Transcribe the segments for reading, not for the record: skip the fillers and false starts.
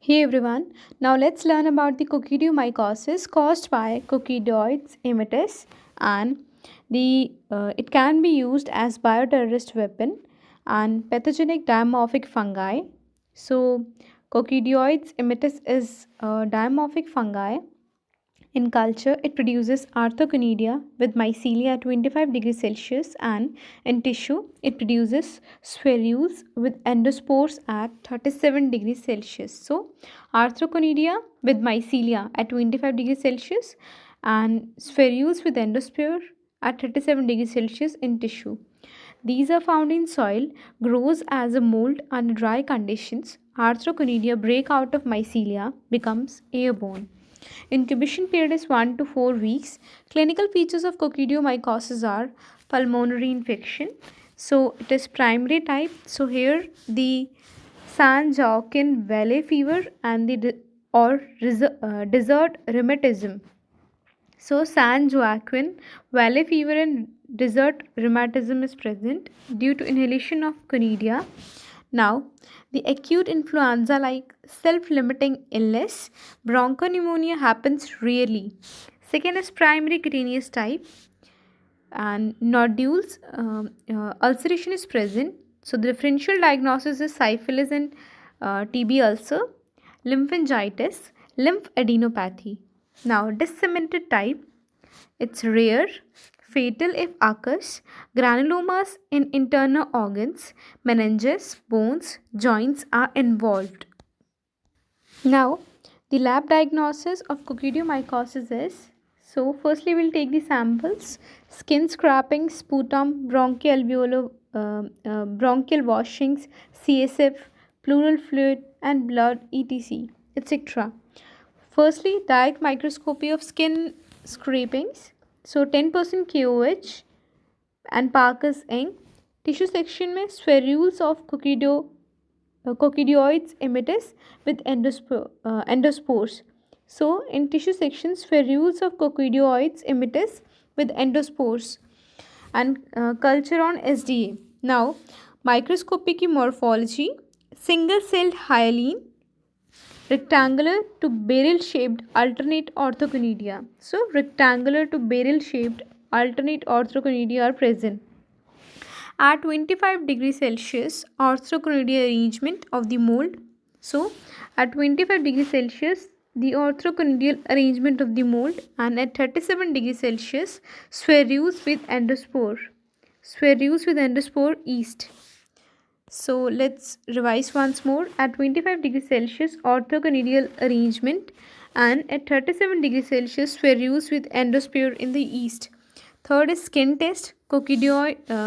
Hey everyone, now let's learn about the coccidioidomycosis caused by Coccidioides immitis and it can be used as bioterrorist weapon and pathogenic dimorphic fungi. So Coccidioides immitis is a dimorphic fungi. In culture, it produces arthoconidia with mycelia at 25 degrees Celsius, and in tissue, it produces spherules with endospores at 37 degrees Celsius. So, arthoconidia with mycelia at 25 degrees Celsius and spherules with endospore at 37 degrees Celsius in tissue. These are found in soil, grows as a mold under dry conditions. Arthoconidia break out of mycelia, becomes airborne. Incubation period is 1 to 4 weeks. Clinical features of coccidioidomycosis are pulmonary infection. So it is primary type. So here the San Joaquin Valley fever and desert rheumatism. So San Joaquin Valley fever and desert rheumatism is present due to inhalation of conidia. Now, the acute influenza like self limiting illness, bronchopneumonia happens rarely. Second is primary cutaneous type, and nodules, ulceration is present. So, the differential diagnosis is syphilis and TB ulcer, lymphangitis, lymphadenopathy. Now, disseminated type, it's rare, fatal if occurs, granulomas in internal organs, meninges, bones, joints are involved. Now, the lab diagnosis of coccidioidomycosis is, so firstly we'll take the samples, skin scraping, sputum, bronchial washings, CSF, pleural fluid and blood etc. etc. Firstly, direct microscopy of skin scrapings. So 10% KOH and Parker's ink. Tissue section में spherules of Coccidioides immitis with endospores. So in tissue section, spherules of Coccidioides immitis with endospores and culture on SDA. Now, microscopic morphology, single celled hyaline, rectangular to barrel shaped alternate orthoconidia. So, rectangular to barrel shaped alternate orthoconidia are present. At 25 degrees Celsius, orthoconidia arrangement of the mold. So, at 25 degrees Celsius, the orthoconidial arrangement of the mold, and at 37 degrees Celsius, spherules with endospore. Spherules with endospore yeast. So let's revise once more. At 25 degrees Celsius, orthoconidial arrangement, and at 37 degrees Celsius, spherules with endospore in the yeast. Third is skin test, coccidioidoin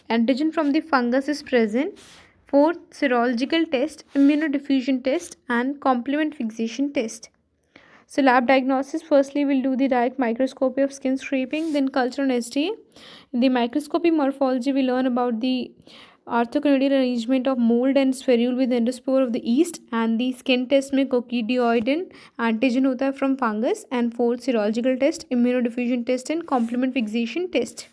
antigen from the fungus is present. Fourth, serological test, immunodiffusion test, and complement fixation test. So lab diagnosis, firstly we'll do the direct microscopy of skin scraping, then culture on SDA. In the microscopy morphology, we learn about the orthoconidial arrangement of mold and spherule with endospore of the yeast, and the skin test में coccidioidan antigen होता है from fungus, and fourth serological test, immunodiffusion test and complement fixation test.